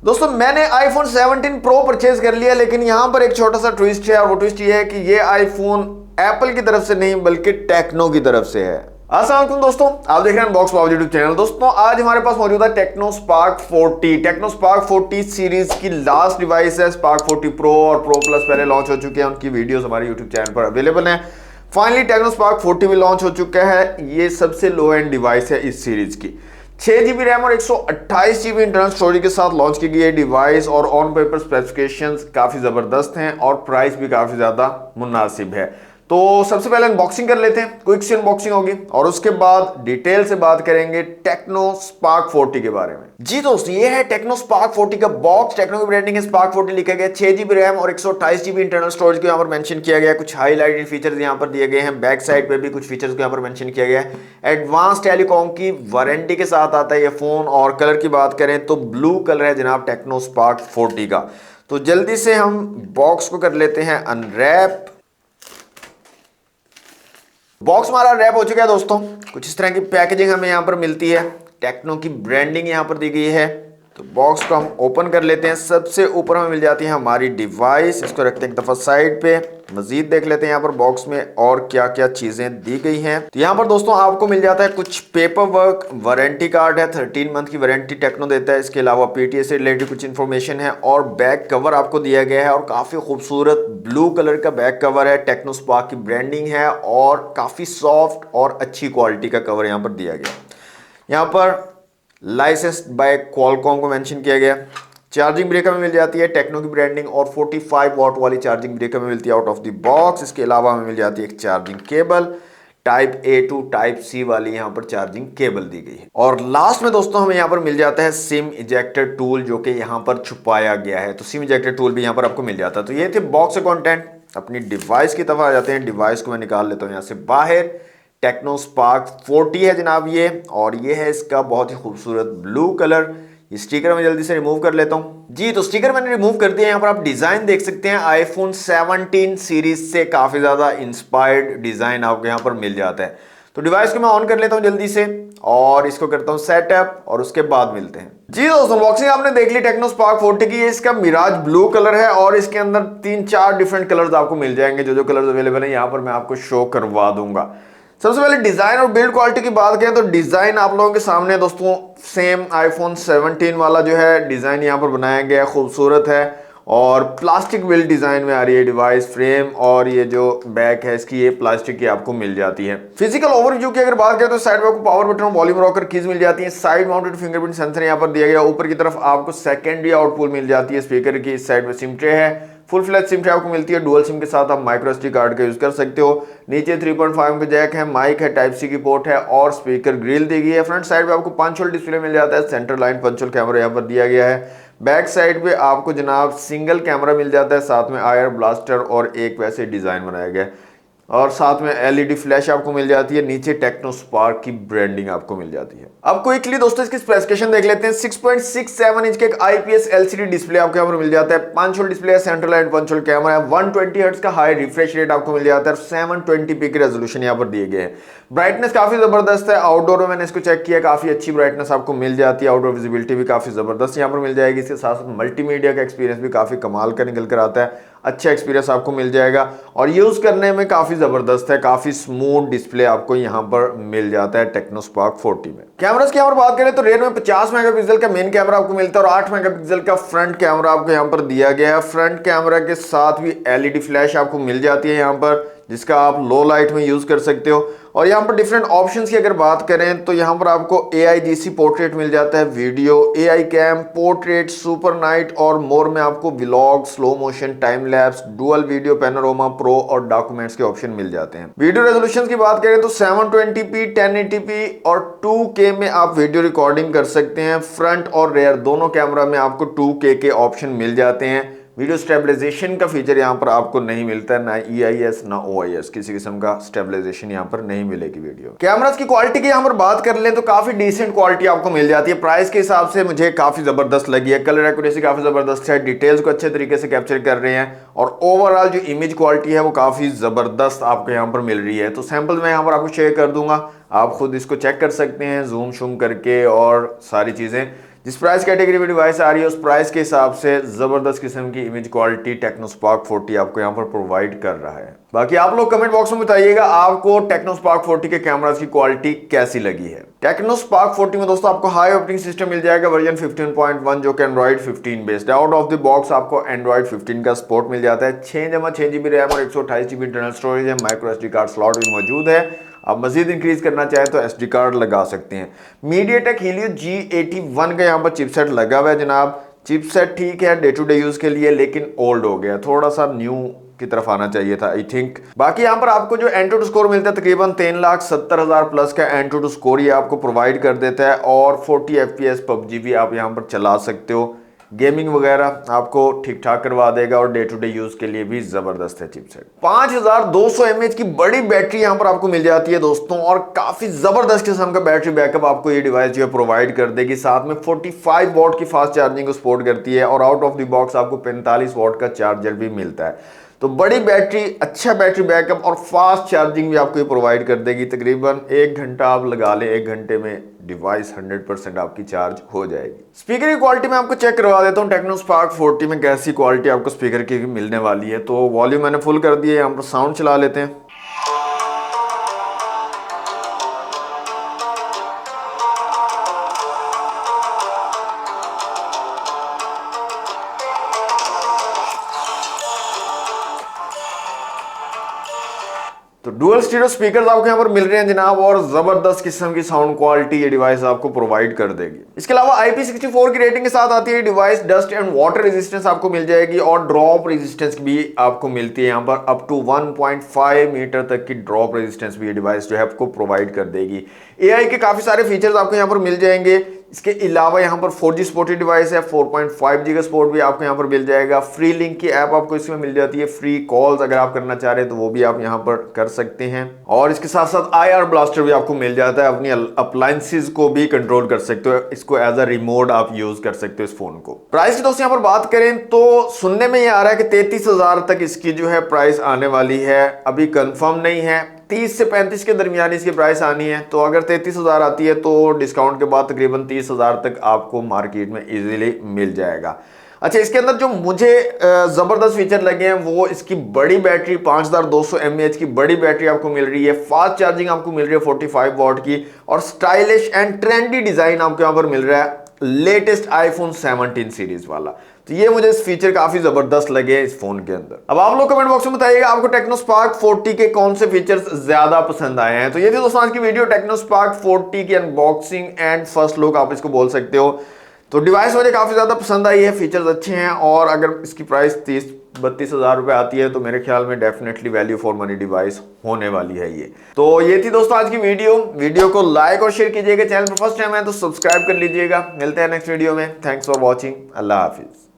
दोस्तों मैंने iPhone 17 pro purchase कर लिया, लेकिन यहां पर एक छोटा सा ट्विस्ट है और वो ट्विस्ट ये है कि ये आईफोन एप्पल की तरफ से नहीं बल्कि टेक्नो की तरफ से है। अस्सलाम वालेकुम दोस्तों, आप देख रहे हैं बॉक्स बाबू यूट्यूब चैनल। दोस्तों आज हमारे पास मौजूद है Tecno Spark 40। Tecno Spark 40 series की लास्ट डिवाइस है। स्पार्क 40 प्रो और प्रो प्लस पहले लॉन्च हो चुके हैं, उनकी वीडियोस हमारे यूट्यूब चैनल पर अवेलेबल है। फाइनली टेक्नो स्पार्क 40 भी लॉन्च हो चुका है। ये सबसे लो एंड डिवाइस है इस सीरीज की। 6GB रैम और 128GB इंटरनल स्टोरेज के साथ लॉन्च की गई है डिवाइस, और ऑन पेपर स्पेसिफिकेशंस काफी जबरदस्त हैं और प्राइस भी काफी ज्यादा मुनासिब है। तो सबसे पहले अनबॉक्सिंग कर लेते हैं, क्विक सी अनबॉक्सिंग होगी और उसके बाद डिटेल से बात करेंगे टेक्नो स्पार्क 40 के बारे में। जी दोस्तों, ये है टेक्नो स्पार्क 40 का बॉक्स। टेक्नो की ब्रांडिंग है, स्पार्क 40 लिखा गया। 6GB रैम और 128GB इंटरनल स्टोरेज को यहाँ पर मेंशन किया गया। कुछ हाईलाइटेड फीचर्स यहाँ पर दिए गए हैं। बैक साइड पे भी कुछ फीचर्स को यहाँ पर मेंशन किया गया है। एडवांस टेलीकॉम की वारंटी के साथ आता है ये फोन। और कलर की बात करें तो ब्लू कलर है जनाब टेक्नो स्पार्क 40 का। तो जल्दी से हम बॉक्स को कर लेते हैं अनरैप। बॉक्स हमारा रैप हो चुका है दोस्तों। कुछ इस तरह की पैकेजिंग हमें यहां पर मिलती है। टेक्नो की ब्रांडिंग यहां पर दी गई है। तो बॉक्स को हम ओपन कर लेते हैं। सबसे ऊपर हमें मिल जाती है हमारी डिवाइस। इसको रखते हैं एक दफा साइड पे। मजीद देख लेते हैं यहाँ पर बॉक्स में और क्या क्या चीजें दी गई हैं। तो यहाँ पर दोस्तों आपको मिल जाता है कुछ पेपर वर्क, वारंटी कार्ड है, 13 मंथ की वारंटी टेक्नो देता है। इसके अलावा पीटीए से रिलेटेड कुछ इन्फॉर्मेशन है और बैक कवर आपको दिया गया है। और काफी खूबसूरत ब्लू कलर का बैक कवर है। टेक्नो स्पार्क की ब्रांडिंग है और काफी सॉफ्ट और अच्छी क्वालिटी का कवर यहाँ पर दिया गया। यहाँ पर लाइसेंस्ड बाय क्वालकॉम को मेंशन किया गया। चार्जिंग ब्रेकर में मिल जाती है टेक्नो की ब्रांडिंग और 45 वॉट वाली चार्जिंग ब्रेकर में मिलती है आउट ऑफ द बॉक्स। इसके अलावा हमें मिल जाती है एक charging cable, type A to type C वाली यहाँ पर चार्जिंग केबल दी गई है। और लास्ट में दोस्तों हमें यहाँ पर मिल जाता है सिम इजेक्टर टूल, जो कि यहाँ पर छुपाया गया है। तो सिम इजेक्टर टूल भी यहाँ पर आपको मिल जाता है। तो ये थे बॉक्स से कॉन्टेंट। अपनी डिवाइस की तरफ आ जाते हैं। डिवाइस को मैं निकाल लेता हूँ यहाँ से बाहर। टेक्नो स्पार्क 40 है जनाब ये, और ये है इसका बहुत ही खूबसूरत ब्लू कलर। ये स्टिकर मैं जल्दी से रिमूव कर लेता हूं। जी तो स्टिकर मैंने रिमूव कर दिया। यहाँ पर आप डिजाइन देख सकते हैं। आईफोन 17 सीरीज से काफी ज्यादा इंस्पायर्ड डिजाइन आपको यहाँ पर मिल जाता है। तो डिवाइस को मैं ऑन कर लेता हूँ जल्दी से और इसको करता हूँ सेटअप और उसके बाद मिलते हैं। जी दोस्तों, अनबॉक्सिंग आपने देख ली टेक्नो स्पार्क 40 की। इसका मिराज ब्लू कलर है और इसके अंदर 3-4 डिफरेंट कलर्स आपको मिल जाएंगे। जो कलर्स अवेलेबल है यहाँ पर मैं आपको शो करवा दूंगा। सबसे पहले डिजाइन और बिल्ड क्वालिटी की बात करें तो डिजाइन आप लोगों के सामने दोस्तों सेम आईफोन 17 वाला जो है डिजाइन यहाँ पर बनाया गया है। खूबसूरत है और प्लास्टिक बिल्ड डिजाइन में आ रही है डिवाइस। फ्रेम और ये जो बैक है इसकी ये प्लास्टिक की आपको मिल जाती है। फिजिकल ओवरव्यू की अगर बात करें तो साइड में आपको पावर बटन और वॉल्यूम रॉकर कीज मिल जाती है। साइड माउंटेड फिंगरप्रिंट सेंसर यहाँ पर दिया गया। ऊपर की तरफ आपको सेकेंडरी आउटपुट मिल जाती है स्पीकर की। इस साइड में सिम ट्रे है। फुल फ्लैश सिम ट्रे आपको मिलती है। डुअल सिम के साथ आप माइक्रो एसडी कार्ड का यूज कर सकते हो। नीचे 3.5 का जैक है, माइक है, टाइप सी की पोर्ट है और स्पीकर ग्रिल दी गई है। फ्रंट साइड पे आपको पंच होल डिस्प्ले मिल जाता है। Centre line punch hole camera यहाँ पर दिया गया है। बैक साइड पे आपको जनाब सिंगल कैमरा मिल जाता है, साथ में आयर ब्लास्टर और एक वैसे डिजाइन बनाया गया है। और साथ में एलईडी फ्लैश आपको मिल जाती है। नीचे टेक्नो स्पार्क की ब्रांडिंग आपको मिल जाती है। अब क्विकली दोस्तों इसकी स्पेसिफिकेशन देख लेते हैं। 6.67 इंच के एक आईपीएस एलसीडी डिस्प्ले आपको यहाँ पर मिल जाता है। पंच होल डिस्प्ले है, central line punch hole camera है। 120 हर्ट्ज का हाई रिफ्रेश रेट आपको मिल जाता है। 720p की रेजोल्यूशन यहाँ पर दिए गए हैं। ब्राइटनेस काफी जबरदस्त है। आउटडोर में मैंने इसको चेक किया, काफी अच्छी ब्राइटनेस आपको मिल जाती है। आउटडोर विजिबिलिटी भी काफी जबरदस्त यहाँ पर मिल जाएगी। इसके साथ साथ मल्टीमीडिया का एक्सपीरियंस भी काफी कमाल का निकल कर आता है। अच्छा एक्सपीरियंस आपको मिल जाएगा और यूज करने में काफी जबरदस्त है। काफी स्मूथ डिस्प्ले आपको यहां पर मिल जाता है टेक्नो स्पार्क 40 में। कैमरास की यहाँ पर बात करें तो रेयर में 50 मेगापिक्सल का मेन कैमरा आपको मिलता है और 8 मेगापिक्सल का फ्रंट कैमरा आपको यहाँ पर दिया गया है। फ्रंट कैमरा के साथ भी एलईडी फ्लैश आपको मिल जाती है यहाँ पर, जिसका आप लो लाइट में यूज कर सकते हो। और यहाँ पर डिफरेंट ऑप्शंस की अगर बात करें तो यहाँ पर आपको AIGC पोर्ट्रेट मिल जाता है, video, AI cam, portrait, super night और मोर में आपको vlog, slow motion, time lapse, dual video, panorama, pro और डॉक्यूमेंट्स के ऑप्शन मिल जाते हैं। वीडियो रेजोल्यूशन की बात करें तो 720p, 1080p और 2K में आप वीडियो रिकॉर्डिंग कर सकते हैं। फ्रंट और रेयर दोनों कैमरा में आपको 2K के ऑप्शन मिल जाते हैं। वीडियो स्टेबलाइजेशन का फीचर यहाँ पर आपको नहीं मिलता है, ना EIS ना OIS, किसी किस्म का स्टेबलाइजेशन यहाँ पर नहीं मिलेगी वीडियो। कैमरास की क्वालिटी की यहाँ पर बात कर लें तो काफी डिसेंट क्वालिटी आपको मिल जाती है। प्राइस के हिसाब से मुझे काफी जबरदस्त लगी है। कलर एक्यूरेसी काफी जबरदस्त है, डिटेल्स को अच्छे तरीके से कैप्चर कर रहे हैं और ओवरऑल जो इमेज क्वालिटी है वो काफी जबरदस्त आपको यहाँ पर मिल रही है। तो सैंपल मैं यहाँ पर आपको शेयर कर दूंगा, आप खुद इसको चेक कर सकते हैं जूम शूम करके और सारी चीजें, जिस प्राइस कैटेगरी में डिवाइस आ रही है उस प्राइस के हिसाब से जबरदस्त किस्म की इमेज क्वालिटी टेक्नो स्पार्क 40 आपको यहाँ पर प्रोवाइड कर रहा है। बाकी आप लोग कमेंट बॉक्स में बताइएगा आपको टेक्नो स्पार्क 40 के कैमरास की क्वालिटी कैसी लगी है। टेक्नो स्पार्क 40 में दोस्तों आपको हाई ऑपरेटिंग सिस्टम मिल जाएगा वर्जन 15.1 जो कि एंड्रॉइड 15 बेस्ड है। आउट ऑफ द बॉक्स आपको एंड्रॉइड 15 का सपोर्ट मिल जाता है। 6 GB रैम और 128 GB इंटरनल स्टोरेज है। माइक्रो SD कार्ड स्लॉट भी मौजूद है। आप मजीद इंक्रीज करना चाहें तो SD कार्ड लगा सकते हैं। MediaTek Helio G81 का यहाँ पर चिपसेट लगा हुआ है जनाब। चिपसेट ठीक है डे टू डे यूज के लिए, लेकिन ओल्ड हो गया, थोड़ा सा न्यू की तरफ आना चाहिए था आई थिंक। बाकी यहाँ पर आपको जो एंटूटू स्कोर मिलता है तकरीबन 3,70,000 प्लस का एंटूटू स्कोर ये आपको प्रोवाइड कर देता है और 40 FPS PUBG भी आप यहाँ पर चला सकते हो। गेमिंग वगैरह आपको ठीक ठाक करवा देगा और डे टू डे यूज के लिए भी जबरदस्त है चिपसेट। 5200 mAh की बड़ी बैटरी यहाँ पर आपको मिल जाती है दोस्तों और काफी जबरदस्त किस्म का बैटरी बैकअप आपको ये डिवाइस जो है प्रोवाइड कर देगी। साथ में 45 वॉट की फास्ट चार्जिंग को सपोर्ट करती है और आउट ऑफ द बॉक्स आपको 45 वॉट का चार्जर भी मिलता है। तो बड़ी बैटरी, अच्छा बैटरी बैकअप और फास्ट चार्जिंग भी आपको ये प्रोवाइड कर देगी। तकरीबन 1 घंटा आप लगा लें, 1 घंटे में डिवाइस 100% आपकी चार्ज हो जाएगी। स्पीकर की क्वालिटी में आपको चेक करवा देता हूँ टेक्नो स्पार्क 40 में कैसी क्वालिटी आपको स्पीकर की मिलने वाली है। तो वॉल्यूम मैंने फुल कर दिया है, यहाँ पर साउंड चला लेते हैं। तो डुअल स्टीरियो स्पीकर्स आपको यहाँ पर मिल रहे हैं जनाब और जबरदस्त किस्म की साउंड क्वालिटी ये डिवाइस आपको प्रोवाइड कर देगी। इसके अलावा IP64 की रेटिंग के साथ आती है device. Dust and water resistance आपको मिल जाएगी और ड्रॉप रेजिस्टेंस भी आपको मिलती है यहाँ पर। अप टू 1.5 मीटर तक की ड्रॉप रेजिस्टेंस भी ये डिवाइस जो है आपको प्रोवाइड कर देगी। AI के काफी सारे फीचर्स आपको यहाँ पर मिल जाएंगे। इसके अलावा यहाँ पर 4G सपोर्टेड डिवाइस है। 4.5G का सपोर्ट भी आपको यहाँ पर मिल जाएगा। फ्री लिंक की ऐप आपको इसमें मिल जाती है। फ्री कॉल्स अगर आप करना चाह रहे हैं तो वो भी आप यहाँ पर कर सकते हैं और इसके साथ साथ IR ब्लास्टर भी आपको मिल जाता है। अपनी अप्लायंसेस को भी कंट्रोल कर सकते हो, इसको एज अ रिमोट आप यूज कर सकते हो इस फोन को। प्राइस की दोस्तों यहाँ पर बात करें तो सुनने में ये आ रहा है कि 33,000 तक इसकी जो है प्राइस आने वाली है। अभी कंफर्म नहीं है, 30 से 35 के दरमियान इसकी प्राइस आनी है। तो अगर 33,000 आती है तो डिस्काउंट के बाद तकरीबन 30,000 तक आपको मार्केट में इजीली मिल जाएगा। अच्छा, इसके अंदर जो मुझे जबरदस्त फीचर लगे हैं वो इसकी बड़ी बैटरी 5200 mAh की बड़ी बैटरी आपको मिल रही है। फास्ट चार्जिंग आपको मिल रही है 45 वॉट की और स्टाइलिश एंड ट्रेंडी डिजाइन आपको यहाँ पर मिल रहा है लेटेस्ट iPhone 17 सीरीज वाला। तो ये मुझे इस फीचर काफी जबरदस्त लगे इस फोन के अंदर। अब आप लोग कमेंट बॉक्स में बताइएगा आपको टेक्नो स्पार्क 40 के कौन से फीचर्स ज्यादा पसंद आए हैं। तो ये थी दोस्तों आज की वीडियो टेक्नो स्पार्क 40 की अनबॉक्सिंग एंड फर्स्ट लुक आप इसको बोल सकते हो। तो डिवाइस मुझे काफी ज्यादा पसंद आई है, फीचर्स अच्छे हैं और अगर इसकी प्राइस 30-32 हजार रुपए आती है तो मेरे ख्याल में definitely value for money device होने वाली है ये। तो ये थी दोस्तों आज की वीडियो को लाइक और शेयर कीजिएगा। चैनल पर फर्स्ट टाइम है तो सब्सक्राइब कर लीजिएगा। मिलते हैं नेक्स्ट वीडियो में। Thanks for watching. Allah Hafiz.